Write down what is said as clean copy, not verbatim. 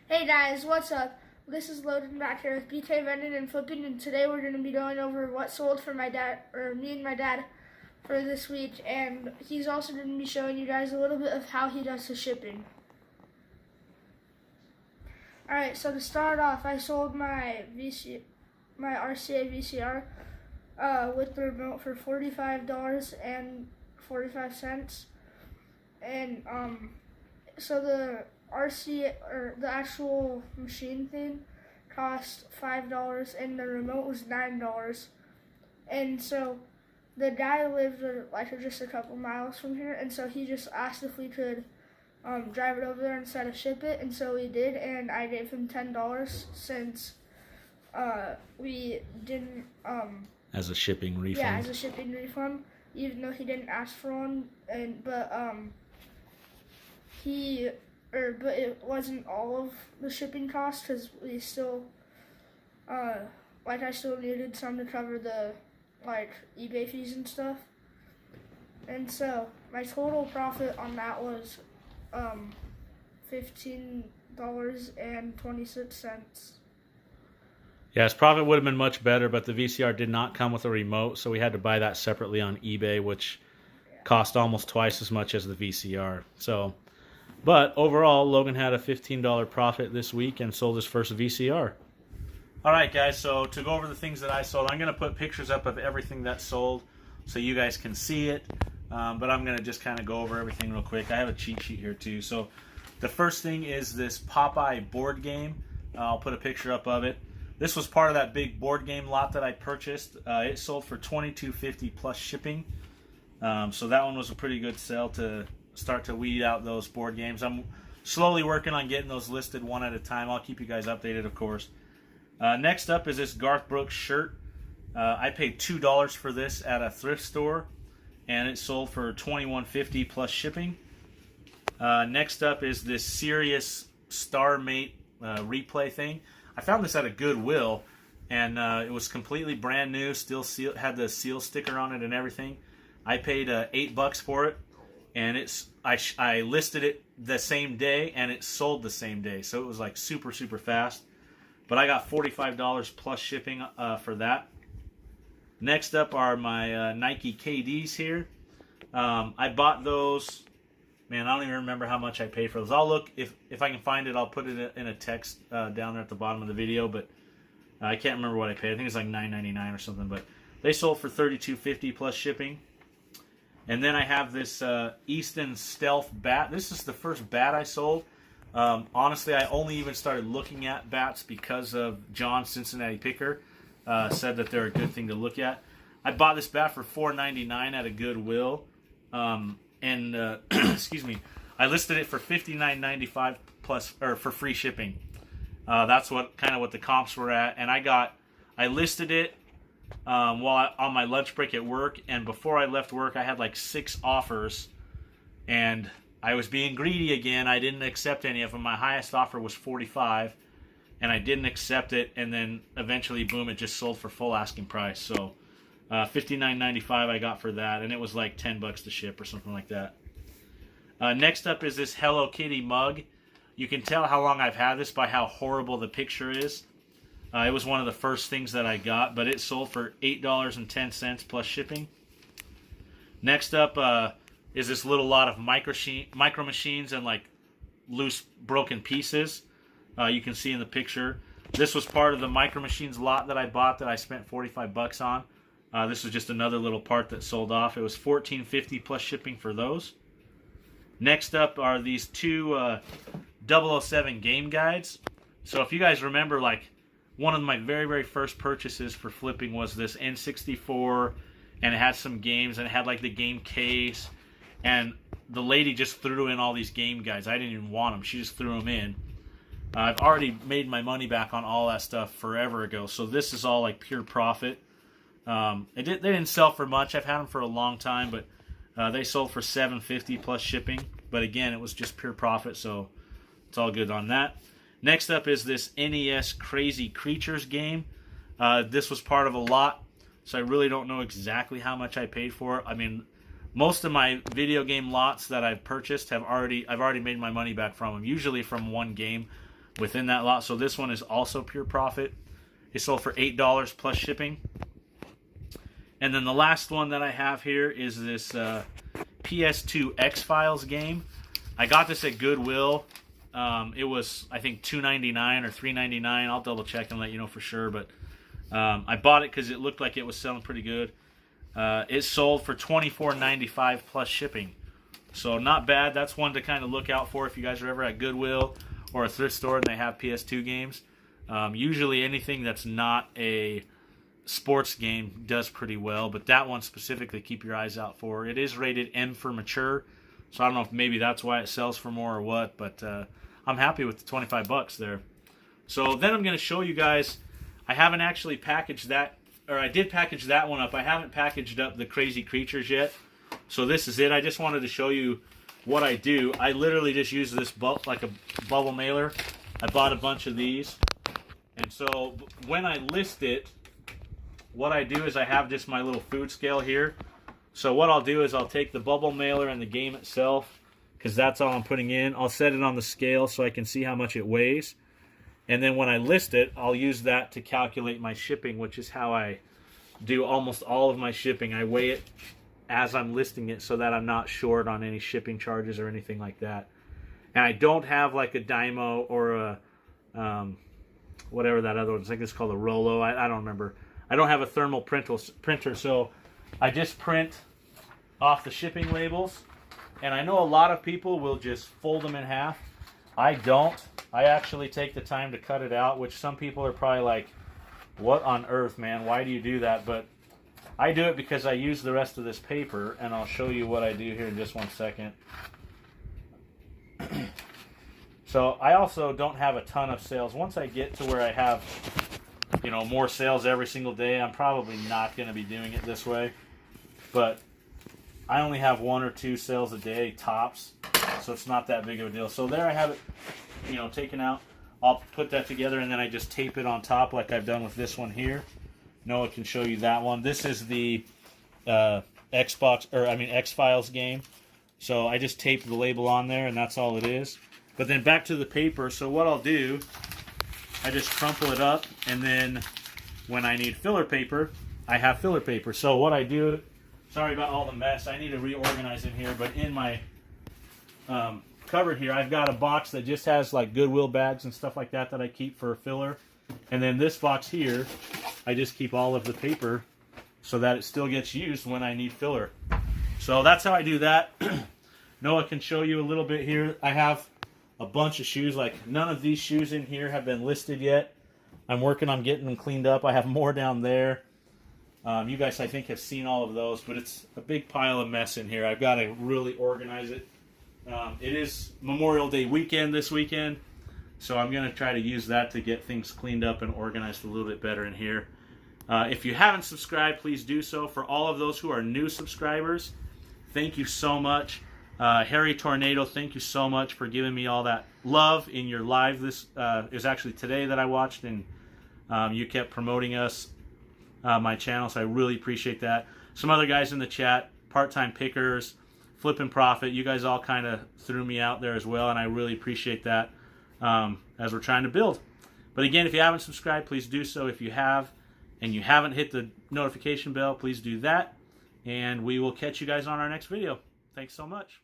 Hey guys, what's up? This is Logan back here with BK Vending and Flipping, and today we're going to be going over what sold for my dad, or me and my dad, for this week, and he's also going to be showing you guys a little bit of how he does his shipping. Alright, so to start off, I sold my RCA VCR with the remote for $45.45, and so the RC, or the actual machine thing, cost $5 and the remote was $9. And so the guy lived just a couple miles from here, and so he just asked if we could drive it over there instead of ship it, and so we did, and I gave him $10 since we didn't as a shipping refund. Yeah, as a shipping refund, even though he didn't ask for one, but it wasn't all of the shipping cost because we still, I still needed some to cover the, eBay fees and stuff. And so my total profit on that was $15.26. Yeah, his profit would have been much better, but the VCR did not come with a remote, so we had to buy that separately on eBay, which cost almost twice as much as the VCR. But overall, Logan had a $15 profit this week and sold his first VCR. All right, guys, so to go over the things that I sold, I'm going to put pictures up of everything that's sold so you guys can see it. But I'm going to just kind of go over everything real quick. I have a cheat sheet here, too. So the first thing is this Popeye board game. I'll put a picture up of it. This was part of that big board game lot that I purchased. It sold for $22.50 plus shipping. So that one was a pretty good sell to start to weed out those board games. I'm slowly working on getting those listed one at a time. I'll keep you guys updated, of course. Next up is this Garth Brooks shirt. I paid $2 for this at a thrift store, and it sold for $21.50 plus shipping. Next up is this Sirius StarMate replay thing. I found this at a Goodwill, and it was completely brand new, still had the seal sticker on it and everything. I paid $8 for it, and I listed it the same day, and it sold the same day, so it was like super fast. But I got $45 plus shipping for that. Next up are my Nike KDs here. I bought those. Man, I don't even remember how much I paid for those. I'll look, if I can find it, I'll put it in a text down there at the bottom of the video, but I can't remember what I paid. I think it's like $9.99 or something, but they sold for $32.50 plus shipping. And then I have this Easton Stealth bat. This is the first bat I sold. Honestly, I only even started looking at bats because of John Cincinnati Picker said that they're a good thing to look at. I bought this bat for $4.99 at a Goodwill. Excuse me, I listed it for $59.95 plus, or for free shipping. That's what the comps were at, and I listed it on my lunch break at work, and before I left work, I had like 6 offers, and I was being greedy again. I didn't accept any of them. My highest offer was $45, and I didn't accept it, and then eventually, boom, it just sold for full asking price. So $59.95 I got for that, and it was like $10 to ship or something like that. Next up is this Hello Kitty mug. You can tell how long I've had this by how horrible the picture is. It was one of the first things that I got, but it sold for $8.10 plus shipping. Next up is this little lot of micro machines and like loose broken pieces. You can see in the picture. This was part of the Micro Machines lot that I bought that I spent $45 on. This was just another little part that sold off. It was $14.50 plus shipping for those. Next up are these two 007 game guides. So if you guys remember, like, one of my very first purchases for flipping was this N64, and it had some games, and it had like the game case, and the lady just threw in all these game guides. I didn't even want them. She just threw them in. I've already made my money back on all that stuff forever ago, so this is all like pure profit. They didn't sell for much. I've had them for a long time, but they sold for $7.50 plus shipping. But again, it was just pure profit, so it's all good on that. Next up is this NES Crazy Creatures game. This was part of a lot, so I really don't know exactly how much I paid for it. I mean, most of my video game lots that I've purchased I've already made my money back from them, usually from one game. within that lot. So this one is also pure profit. It sold for $8 plus shipping. And then the last one that I have here is this PS2 X-Files game. I got this at Goodwill. It was, I think, $2.99 or $3.99. I'll double check and let you know for sure. But I bought it because it looked like it was selling pretty good. It sold for $24.95 plus shipping. So not bad. That's one to kind of look out for if you guys are ever at Goodwill or a thrift store and they have PS2 games. Usually anything that's not a sports game does pretty well, but that one specifically, keep your eyes out for. It is rated M for mature, so I don't know if maybe that's why it sells for more or what, but I'm happy with the 25 bucks there. So then I'm going to show you guys, I haven't actually packaged that, or I did package that one up. I haven't packaged up the Crazy Creatures yet, so this is it. I just wanted to show you what I do. I literally just use this like a bubble mailer. I bought a bunch of these, and so when I list it, what I do is I have just my little food scale here. So what I'll do is I'll take the bubble mailer and the game itself, because that's all I'm putting in. I'll set it on the scale so I can see how much it weighs. And then when I list it, I'll use that to calculate my shipping, which is how I do almost all of my shipping. I weigh it as I'm listing it so that I'm not short on any shipping charges or anything like that. And I don't have like a Dymo or a, whatever that other one is. I think it's called a Rollo. I don't remember. I don't have a thermal printer, so I just print off the shipping labels. And I know a lot of people will just fold them in half. I don't. I actually take the time to cut it out, which some people are probably like, what on earth, man? Why do you do that? But I do it because I use the rest of this paper, and I'll show you what I do here in just one second. So I also don't have a ton of sales. Once I get to where I have, you know, more sales every single day, I'm probably not going to be doing it this way. But I only have 1 or 2 sales a day, tops, so it's not that big of a deal. So there I have it, you know, taken out. I'll put that together, and then I just tape it on top like I've done with this one here. Noah can show you that one. This is the X-Files game. So I just tape the label on there, and that's all it is. But then back to the paper. So what I'll do, I just crumple it up, and then when I need filler paper, I have filler paper. So what I do, sorry about all the mess, I need to reorganize in here, but in my cupboard here, I've got a box that just has like Goodwill bags and stuff like that that I keep for filler. And then this box here, I just keep all of the paper so that it still gets used when I need filler. So that's how I do that. Noah can show you a little bit here. I have a bunch of shoes. Like, none of these shoes in here have been listed yet. I'm working on getting them cleaned up. I have more down there. You guys, I think, have seen all of those, but it's a big pile of mess in here. I've got to really organize it. It is Memorial Day weekend this weekend, so I'm going to try to use that to get things cleaned up and organized a little bit better in here. If you haven't subscribed, please do so. For all of those who are new subscribers, thank you so much. Harry Tornado, thank you so much for giving me all that love in your live. This is actually today that I watched, and you kept promoting us, my channel, so I really appreciate that. Some other guys in the chat, Part-Time Pickers, Flippin' Profit, you guys all kind of threw me out there as well, and I really appreciate that as we're trying to build. But again, if you haven't subscribed, please do so. If you have, and you haven't hit the notification bell, please do that, and we will catch you guys on our next video. Thanks so much.